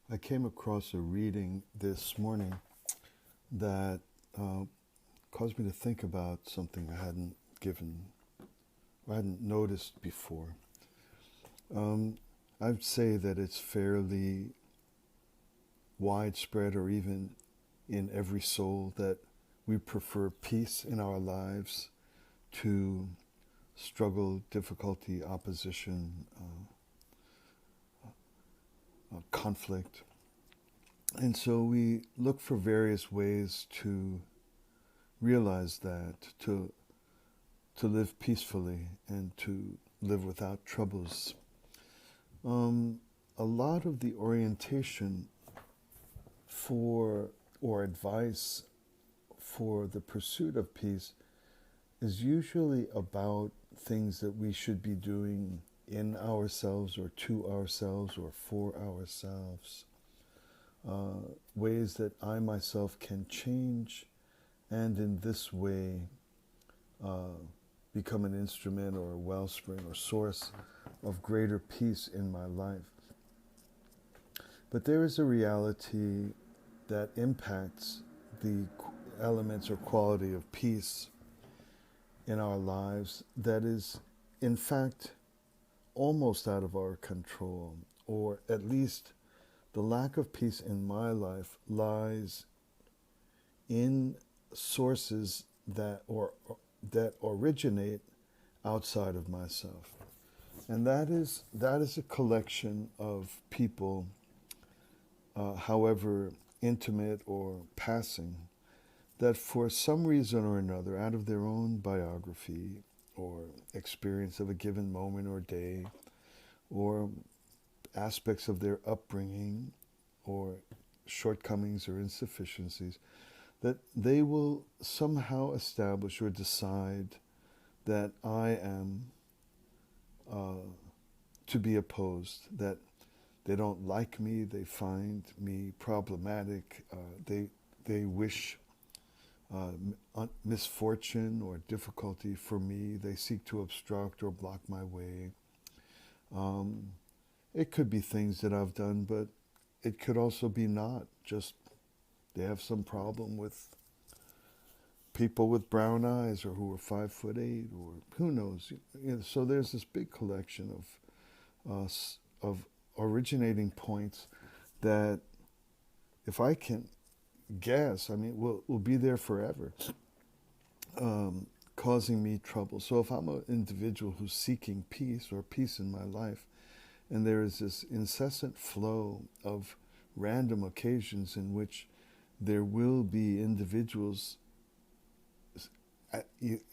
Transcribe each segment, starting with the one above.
I came across a reading this morning that caused me to think about something I hadn't noticed before. I'd say that it's fairly widespread, or even in every soul, that we prefer peace in our lives to struggle, difficulty, opposition, conflict. And so we look for various ways to realize that, to live peacefully and to live without troubles. A lot of the orientation for or advice for the pursuit of peace is usually about things that we should be doing in ourselves or to ourselves or for ourselves. Ways that I myself can change and in this way become an instrument or a wellspring or source of greater peace in my life. But there is a reality that impacts the elements or quality of peace in our lives that is, in fact, almost out of our control, or at least the lack of peace in my life lies in sources that originate outside of myself. And that is a collection of people, however intimate or passing, that for some reason or another, out of their own biography or experience of a given moment or day, or aspects of their upbringing or shortcomings or insufficiencies, that they will somehow establish or decide that I am to be opposed, that they don't like me, they find me problematic, they wish misfortune or difficulty for me, they seek to obstruct or block my way. It could be things that I've done, but it could also be not. Just they have some problem with people with brown eyes, or who are 5'8", or who knows. So there's this big collection of originating points that, if I can guess, will be there forever, causing me trouble. So if I'm an individual who's seeking peace or peace in my life, and there is this incessant flow of random occasions in which there will be individuals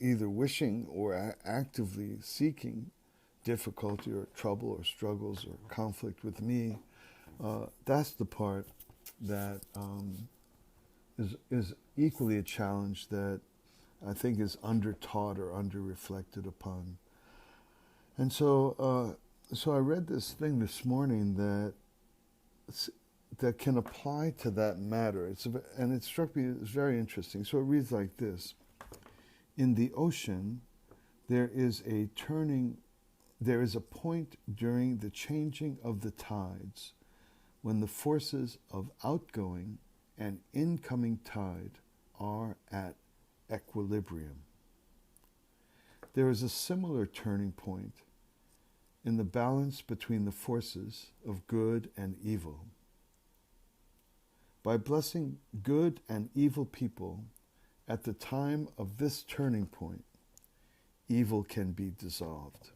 either wishing or actively seeking difficulty or trouble or struggles or conflict with me, that's the part that is equally a challenge that I think is under-taught or under-reflected upon. And so I read this thing this morning that can apply to that matter. And it struck me as very interesting. So it reads like this: in the ocean, there is a point during the changing of the tides when the forces of outgoing and incoming tide are at equilibrium. There is a similar turning point in the balance between the forces of good and evil. By blessing good and evil people at the time of this turning point, evil can be dissolved.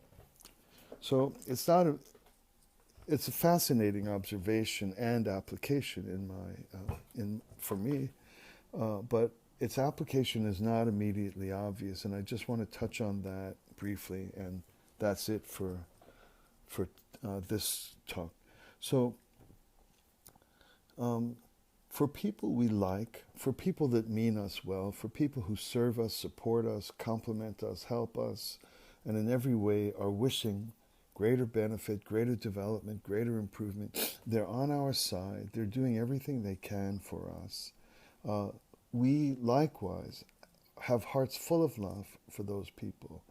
So it's a fascinating observation and application for me, but its application is not immediately obvious, and I just want to touch on that briefly, and that's it for this talk. So, for people we like, for people that mean us well, for people who serve us, support us, compliment us, help us, and in every way are wishing greater benefit, greater development, greater improvement, they're on our side, they're doing everything they can for us. We likewise have hearts full of love for those people.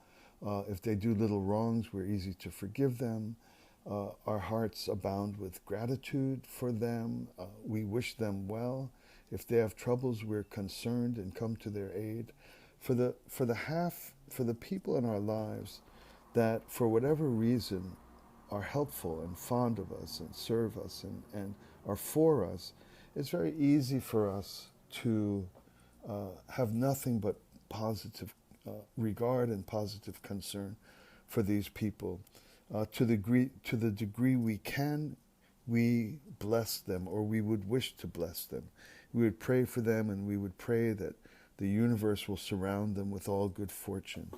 If they do little wrongs, we're easy to forgive them. Our hearts abound with gratitude for them. We wish them well. If they have troubles, we're concerned and come to their aid. For the people in our lives that, for whatever reason, are helpful and fond of us and serve us and are for us, it's very easy for us to have nothing but positive regard and positive concern for these people. To the degree we can, we bless them, or we would wish to bless them. We would pray for them, and we would pray that the universe will surround them with all good fortune.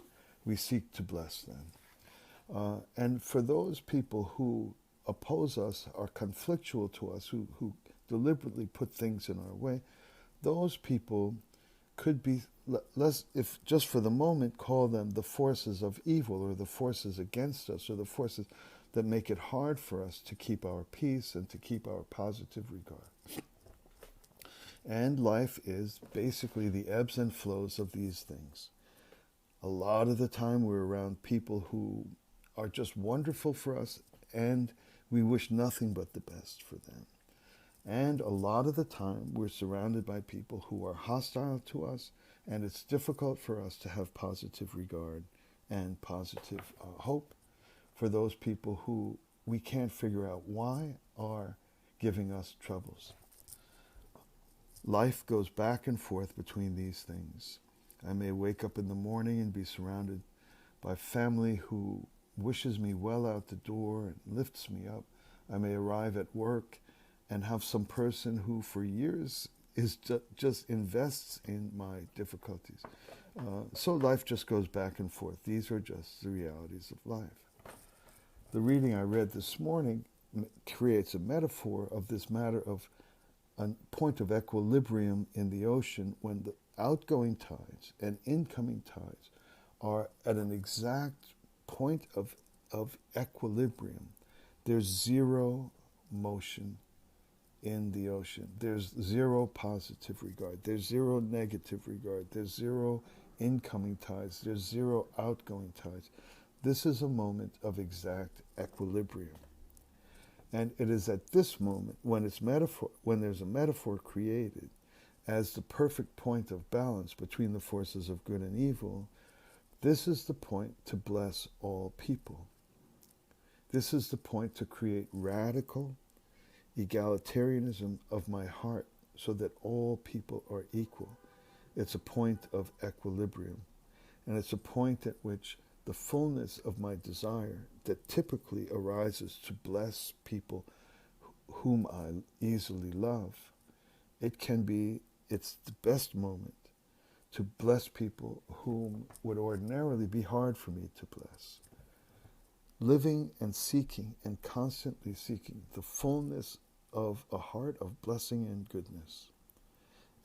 We seek to bless them. And for those people who oppose us, are conflictual to us, who deliberately put things in our way, those people could be, let's, if just for the moment, call them the forces of evil, or the forces against us, or the forces that make it hard for us to keep our peace and to keep our positive regard. And life is basically the ebbs and flows of these things. A lot of the time we're around people who are just wonderful for us, and we wish nothing but the best for them. And a lot of the time we're surrounded by people who are hostile to us, and it's difficult for us to have positive regard and positive hope for those people who we can't figure out why are giving us troubles. Life goes back and forth between these things. I may wake up in the morning and be surrounded by family who wishes me well out the door and lifts me up. I may arrive at work and have some person who for years just invests in my difficulties. So life just goes back and forth. These are just the realities of life. The reading I read this morning creates a metaphor of this matter of a point of equilibrium in the ocean when the outgoing tides and incoming tides are at an exact point of equilibrium. There's zero motion in the ocean. There's zero positive regard. There's zero negative regard. There's zero incoming tides. There's zero outgoing tides. This is a moment of exact equilibrium. And it is at this moment, when there's a metaphor created as the perfect point of balance between the forces of good and evil, this is the point to bless all people. This is the point to create radical egalitarianism of my heart so that all people are equal. It's a point of equilibrium. And it's a point at which the fullness of my desire that typically arises to bless people whom I easily love, it's the best moment to bless people whom would ordinarily be hard for me to bless. Living and seeking and constantly seeking the fullness of a heart of blessing and goodness.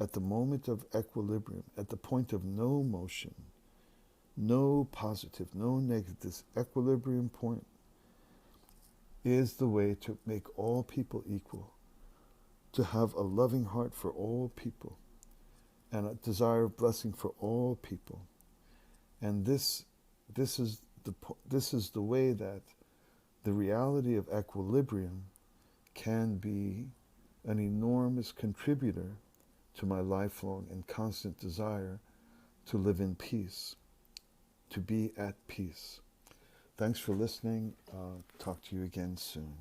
At the moment of equilibrium, at the point of no motion, no positive, no negative, this equilibrium point is the way to make all people equal, to have a loving heart for all people, and a desire of blessing for all people. And this is the way that the reality of equilibrium can be an enormous contributor to my lifelong and constant desire to live in peace, to be at peace. Thanks for listening. Talk to you again soon.